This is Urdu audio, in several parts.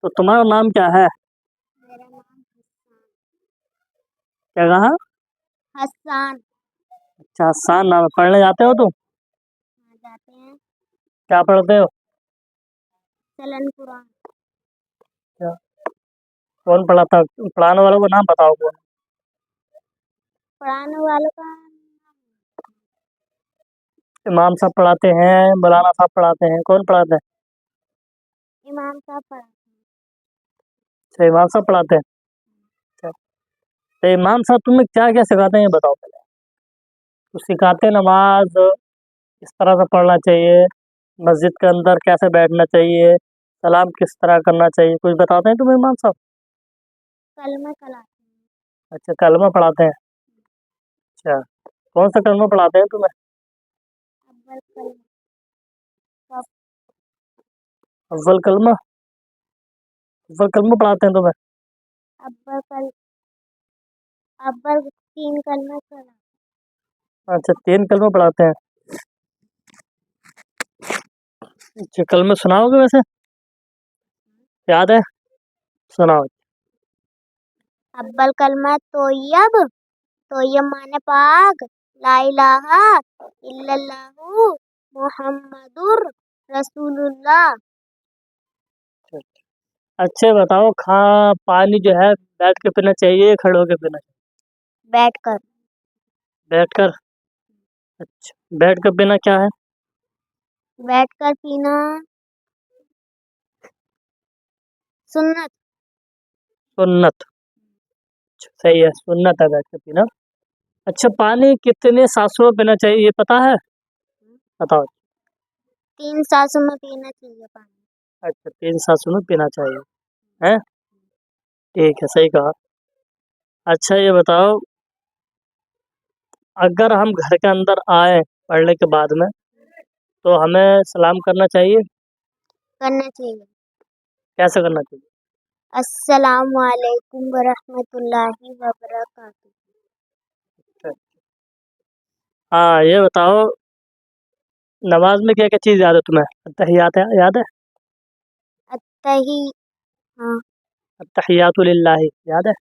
تو تمہارا نام کیا ہے؟ میرا نام کیا کہا؟ حسان۔ اچھا حسان نام ہے۔ پڑھنے جاتے ہو تم؟ جاتے ہیں کیا پڑھتے ہو؟ چلن قرآن۔ کون پڑھاتا؟ پڑھانے والوں کو نام بتاؤ کون؟ پڑھانے والوں کا امام صاحب پڑھاتے ہیں، مولانا صاحب پڑھاتے ہیں، کون پڑھاتے ہیں؟ امام صاحب پڑھاتے اچھا امام صاحب پڑھاتے ہیں۔ اچھا تو امام صاحب تمہیں کیا کیا سکھاتے ہیں یہ بتاؤ پہلے۔ تو سکھاتے نماز کس طرح سے پڑھنا چاہیے، مسجد کے اندر کیسے بیٹھنا چاہیے، سلام کس طرح کرنا چاہیے، کچھ بتاتے ہیں تمہیں امام صاحب؟ کلمہ کلاتے ہیں۔ اچھا کلمہ پڑھاتے ہیں۔ اچھا کون سا کلمہ پڑھاتے ہیں تمہیں؟ اول کلمہ اول کلمہ؟ اول کلمہ پڑھاتے ہیں تمہیں؟ اول 3 کلمہ کلاتے اچھا 3 کلمہ پڑھاتے ہیں۔ اچھا کلمہ سناؤ گے ویسے؟ یاد ہے؟ سناؤ۔ اول کلمہ طیب، طیب معنی پاک، لا الہ الا اللہ محمد رسول اللہ۔ اچھا بتاؤ پانی جو ہے بیٹھ کے پینا چاہیے کھڑے ہو کے پینا چاہیے؟ بیٹھ کر۔ بیٹھ کر؟ اچھا بیٹھ کر پینا کیا ہے؟ بیٹھ کر پینا سنت۔ سنت؟ اچھا صحیح ہے، سنت ہے بیٹھ کر پینا۔ اچھا پانی کتنے سانسوں میں پینا چاہیے یہ پتا ہے؟ بتاؤ۔ 3 سانسوں میں پینا چاہیے پانی۔ اچھا 3 سانسوں میں پینا چاہیے ہے، ٹھیک ہے صحیح کہا۔ اچھا یہ بتاؤ اگر ہم گھر کے اندر آئے پڑھنے کے بعد میں تو ہمیں سلام کرنا چاہیے؟ کرنا چاہیے۔ کیسے کرنا چاہیے؟ السلام علیکم ورحمۃ اللہ وبرکاتہ۔ ہاں یہ بتاؤ نماز میں کیا کیا چیز یاد ہے تمہیں؟ التحیات یاد ہے؟ ہاں التحیات للہ یاد ہے؟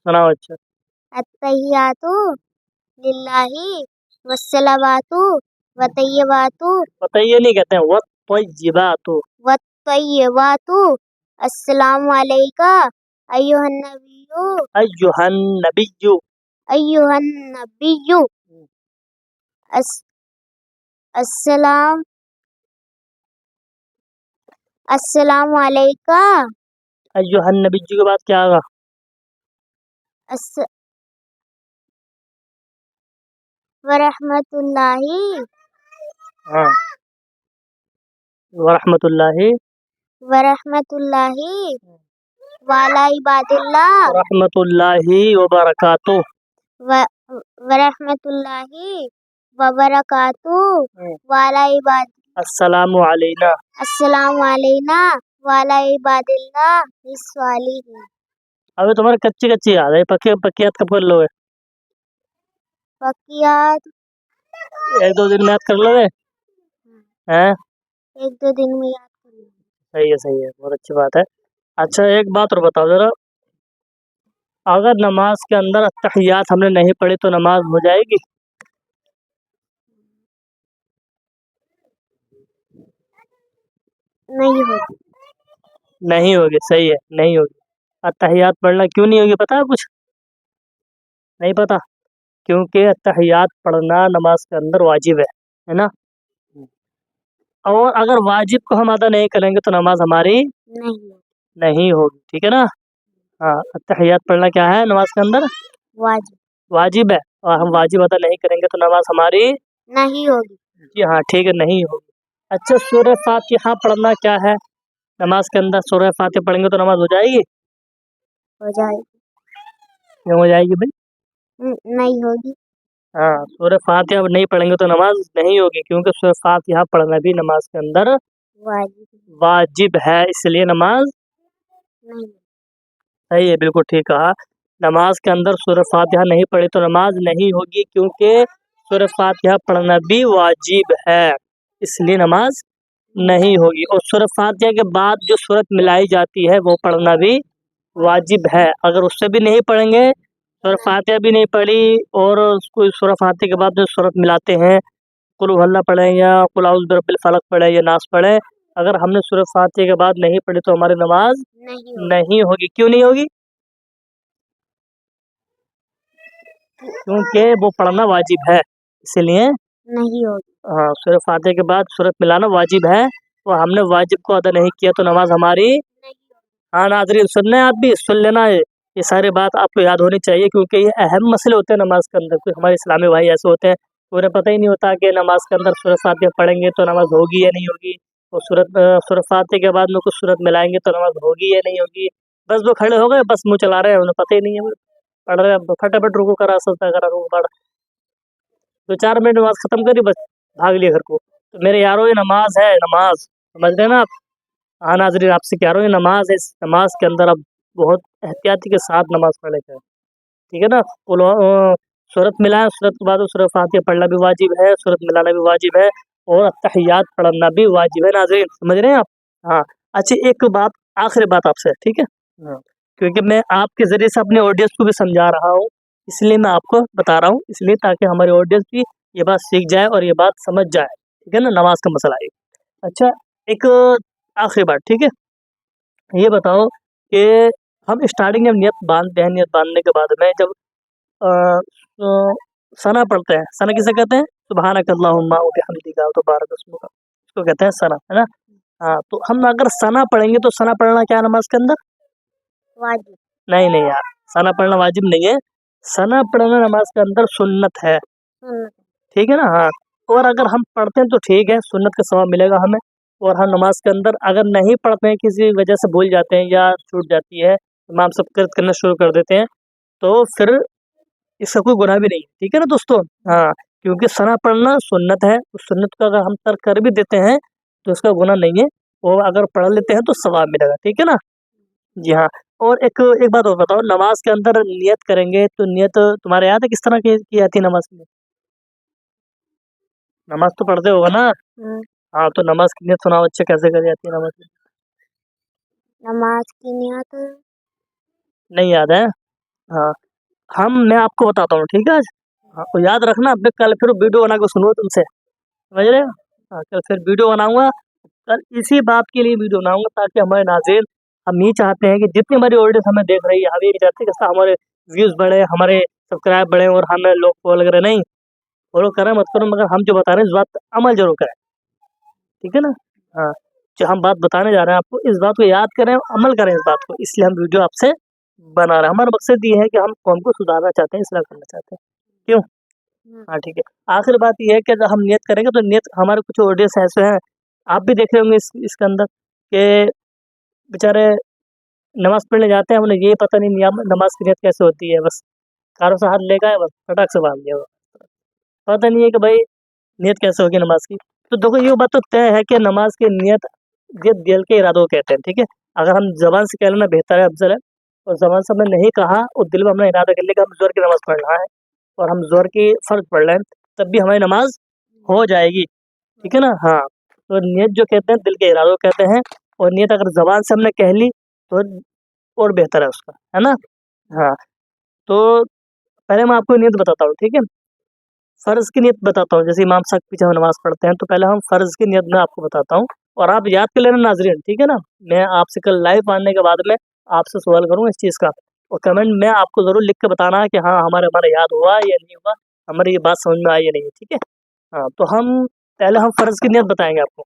سناؤ۔ اچھا التحیات للہ والصلوات والطیبات یہ نہیں کہتے ہیں والطیبات؟ والطیبات السلام علیکہ ایھا النبی ایھا النبی ایھا النبی السلام علیکہ ایھا النبی کے بعد کیا آگا؟ ورحمۃ اللہ ہاں ورحمۃ اللہ ورحمۃ اللہ وعلی عباد اللہ ورحمۃ اللہ وبرکاتہ ورحمۃ اللہ وبرکاتہ وعلی عباد السلام علینا السلام علینا وعلی عباد اللہ الصالحین۔ ابھی تمہارے کچی کچی یاد ہے، پکیات کب کر لو گے؟ پکیات 1-2 دن میں یاد کر لو گے؟ 1-2 دن میں یاد کر لوں۔ صحیح ہے صحیح ہے، بہت اچھی بات ہے۔ اچھا ایک بات اور بتاؤ ذرا، اگر نماز کے اندر التحیات ہم نے نہیں پڑھی تو نماز ہو جائے گی؟ نہیں ہوگی۔ نہیں ہوگی، صحیح ہے نہیں ہوگی۔ التحیات پڑھنا کیوں نہیں ہوگی پتہ ہے کچھ؟ نہیں پتہ؟ کیونکہ التحیات پڑھنا نماز کے اندر واجب ہے نا، اور اگر واجب کو ہم ادا نہیں کریں گے تو نماز ہماری نہیں ہوگی، ٹھیک ہے نا؟ ہاں التحیات پڑھنا کیا ہے نماز کے اندر؟ واجب ہے، اور ہم واجب ادا نہیں کریں گے تو نماز ہماری نہیں ہوگی۔ جی ہاں ٹھیک ہے نہیں ہوگی۔ اچھا سورہ فاتحہ پڑھنا کیا ہے نماز کے اندر؟ سورہ فاتحہ پڑھیں گے تو نماز ہو جائے گی؟ ہو جائے گی۔ کیوں ہو جائے گی بھائی؟ نہیں ہوگی۔ ہاں سورہ فاتحہ نہیں پڑھیں گے تو نماز نہیں ہوگی، کیونکہ سورہ فاتحہ پڑھنا بھی نماز کے اندر واجب ہے، اس لیے نماز نہیں۔ صحیح ہے بالکل ٹھیک کہا۔ نماز کے اندر سورہ فاتحہ نہیں پڑھی تو نماز نہیں ہوگی، کیونکہ سورہ فاتحہ پڑھنا بھی واجب ہے۔ اس لیے نماز نہیں ہوگی. اور سورۃ فاتحہ کے بعد جو سورت ملائی جاتی ہے وہ پڑھنا بھی واجب ہے. اگر اس سے بھی نہیں پڑھیں گے، سورۃ فاتحہ بھی نہیں پڑھی اور سورۃ فاتحہ کے بعد جو سورت ملاتے ہیں، قل هو اللہ پڑھیں یا قل اعوذ برب الفلق پڑھیں یا ناس پڑھیں، اگر ہم نے سورۃ فاتحہ کے بعد نہیں پڑھی تو ہماری نماز نہیں ہوگی. کیوں نہیں ہوگی؟ کیونکہ وہ پڑھنا واجب ہے، اسی لیے نہیں ہوگی. ہاں سورۃ فاتحہ کے بعد سورت ملانا واجب ہے، اور ہم نے واجب کو ادا نہیں کیا تو نماز ہماری. ہاں ناظرین سننا ہے، آپ بھی سن لینا ہے، یہ ساری بات آپ کو یاد ہونی چاہیے کیونکہ یہ اہم مسئلے ہوتے ہیں نماز کے اندر. کوئی ہمارے اسلامی بھائی ایسے ہوتے ہیں انہیں پتہ ہی نہیں ہوتا کہ نماز کے اندر سورۃ فاتحہ پڑھیں گے تو نماز ہوگی یا نہیں ہوگی، اور سورۃ فاتحہ کے بعد میں کچھ سورت ملائیں گے تو نماز ہوگی یا نہیں ہوگی. بس وہ کھڑے ہو گئے، بس منہ چلا رہے ہیں، انہیں پتہ ہی نہیں ہے، پڑھ رہے ہیں پھٹافٹ رکوع کرا سجدہ کرا رکوع پڑھ، 2-4 منٹ نماز ختم کری بس بھاگ لیے گھر کو. تو میرے یارو یہ نماز ہے، نماز سمجھ رہے ہیں نا آپ. ہاں ناظرین آپ سے کہہ رہا ہوں یہ نماز ہے، اس نماز کے اندر اب بہت احتیاطی کے ساتھ نماز پڑھنے کا ہے، ٹھیک ہے نا. سورت ملائیں، سورت کے بعد سورۃ فاتحہ پڑھنا بھی واجب ہے، سورت ملانا بھی واجب ہے، اور اتحیات پڑھنا بھی واجب ہے. ناظرین سمجھ رہے ہیں آپ؟ ہاں اچھا ایک بات، آخری بات آپ سے، ٹھیک ہے، ہاں کیونکہ میں آپ کے ذریعے سے اپنے آڈینس کو بھی سمجھا رہا ہوں، اس لیے میں آپ کو بتا رہا ہوں، اس لیے تاکہ ہماری آڈینس بھی یہ بات سیکھ جائے اور یہ بات سمجھ جائے، ٹھیک ہے نا. نماز کا مسئلہ ہے. اچھا ایک آخری بات، ٹھیک ہے، یہ بتاؤ کہ ہم اسٹارٹنگ میں نیت باندھتے ہیں، نیت باندھنے کے بعد میں جب ثنا پڑھتے ہیں، ثنا کسے کہتے ہیں؟ سبحانک اللہم و بحمدک تبارک اسمک، اس کو کہتے ہیں ثنا، ہے نا. ہاں تو ہم اگر ثنا پڑھیں گے تو ثنا پڑھنا کیا نماز کے اندر؟ واجب. نہیں یار، ثنا پڑھنا واجب نہیں ہے، ثنا پڑھنا نماز کے اندر سنت ہے، ٹھیک ہے نا. ہاں اور اگر ہم پڑھتے ہیں تو ٹھیک ہے، سنت کا ثواب ملے گا ہمیں. اور ہم نماز کے اندر اگر نہیں پڑھتے ہیں، کسی وجہ سے بھول جاتے ہیں یا چھوٹ جاتی ہے، امام سب کرنا شروع کر دیتے ہیں، تو پھر اس کا کوئی گناہ بھی نہیں، ٹھیک ہے نا دوستو. ہاں کیونکہ ثنا پڑھنا سنت ہے، اس سنت کو اگر ہم ترک کر بھی دیتے ہیں تو اس کا گناہ نہیں ہے، اور اگر پڑھ لیتے ہیں تو ثواب ملے گا، ٹھیک ہے نا. جی ہاں. اور ایک بات اور بتاؤ، نماز کے اندر نیت کریں گے تو نیت تمہارے یاد ہے کس طرح کی جاتی ہے نماز میں؟ نماز تو پڑھتے ہوگا نا. ہاں تو نماز کی نیت سناؤ، اچھا کیسے کر جاتی ہے نماز میں؟ نماز کی نیت نہیں یاد ہے؟ ہاں میں آپ کو بتاتا ہوں، ٹھیک ہے. ہاں تو یاد رکھنا، اب کل پھر ویڈیو بنا کے سنو تم سے، سمجھ رہے ہو. ہاں کل پھر ویڈیو بناؤں گا، کل اسی بات کے لیے ویڈیو بناؤں گا تاکہ ہمارے ناظرین، ہم یہ چاہتے ہیں کہ جتنی ہماری آڈینس ہمیں دیکھ رہی ہے، ہم یہ چاہتے ہیں کہ ہمارے ویوز بڑھے، ہمارے سبسکرائب بڑھے، اور ہمیں لوگ فالو کریں. نہیں فالو کریں مت کرو، مگر ہم جو بتا رہے ہیں اس بات پر عمل ضرور کریں، ٹھیک ہے نا. ہاں جو ہم بات بتانے جا رہے ہیں آپ کو، اس بات کو یاد کریں، عمل کریں اس بات کو، اس لیے ہم ویڈیو آپ سے بنا رہے ہیں. ہمارا مقصد یہ ہے کہ ہم قوم کو سدھارنا چاہتے ہیں، اصلاح کرنا چاہتے ہیں. کیوں؟ ہاں ٹھیک ہے. آخر بات یہ ہے کہ جب ہم نیت کریں گے تو نیت، ہمارے کچھ آڈینس ایسے ہیں، آپ بھی دیکھ رہے ہوں گے اس کے اندر، کہ بیچارے نماز پڑھنے جاتے ہیں، انہیں یہ پتہ نہیں نماز کی نیت کیسے ہوتی ہے، بس کاروں سے ہاتھ لے گئے، بس پٹاک سے باندھ دیا، پتہ نہیں ہے کہ بھائی نیت کیسے ہوگی نماز کی. تو دیکھو یہ بات تو طے ہے کہ نماز کی نیت یہ دل کے ارادوں کو کہتے ہیں، ٹھیک ہے. اگر ہم زبان سے کہہ لینا بہتر ہے، افضل ہے، اور زبان سے ہم نے نہیں کہا اور دل میں ہم نے ارادہ کر لیا کہ ہم زور کی نماز پڑھ رہا ہے اور ہم زور کی فرض پڑھ رہے ہیں، تب بھی ہماری نماز ہو جائے گی، ٹھیک ہے نا. ہاں تو نیت جو کہتے ہیں دل کے ارادوں کو کہتے ہیں، اور نیت اگر زبان سے ہم نے کہہ لی تو اور بہتر ہے اس کا، ہے نا. ہاں تو پہلے میں آپ کو نیت بتاتا ہوں، ٹھیک ہے. فرض کی نیت بتاتا ہوں، جیسے امام صاحب کے پیچھے ہم نماز پڑھتے ہیں تو پہلے ہم فرض کی نیت میں آپ کو بتاتا ہوں، اور آپ یاد کر لینا ناظرین، ٹھیک ہے نا. میں آپ سے کل لائیو آنے کے بعد میں آپ سے سوال کروں اس چیز کا، اور کمنٹ میں آپ کو ضرور لکھ کے بتانا ہے کہ ہاں ہمارا یاد ہوا یا نہیں ہوا، ہماری یہ بات سمجھ میں آئی یا نہیں، ٹھیک ہے. ہاں تو پہلے ہم فرض کی نیت بتائیں گے آپ کو،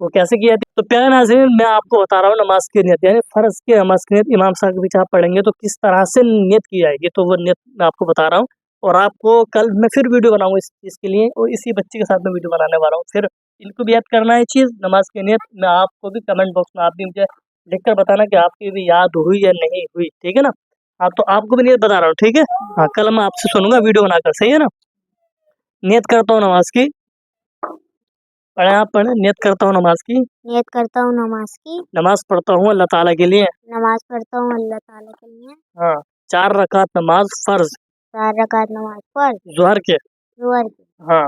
وہ کیسے کیا جاتی ہے. تو پیارے ناظرین میں آپ کو بتا رہا ہوں نماز کی نیت، یعنی فرض کی نماز کی نیت امام صاحب کے پیچھے آپ پڑھیں گے تو کس طرح سے نیت کی جائے گی، تو وہ نیت میں آپ کو بتا رہا ہوں. اور آپ کو کل میں پھر ویڈیو بناؤں گا اس چیز کے لیے، اور اسی بچے کے ساتھ میں ویڈیو بنانے والا ہوں. پھر ان کو بھی یاد کرنا ہے چیز نماز کی نیت، میں آپ کو بھی کمنٹ باکس میں آپ بھی مجھے لکھ کر بتانا کہ آپ کی بھی یاد ہوئی یا نہیں ہوئی، ٹھیک ہے نا. ہاں تو آپ کو بھی نیت بتا رہا ہوں، ٹھیک ہے. ہاں کل میں آپ سے سنوں گا ویڈیو بنا کر، صحیح ہے نا. نیت کرتا ہوں نماز کی، پڑھیں آپ پڑھیں. نیت کرتا ہوں نماز کی، نیت کرتا ہوں نماز کی، نماز پڑھتا ہوں اللہ تعالیٰ کے لیے، نماز پڑھتا ہوں اللہ تعالیٰ کے لیے. ہاں 4 رکعت نماز فرض 4 رکعت نماز فرض ظہر کے، ظہر کی. ہاں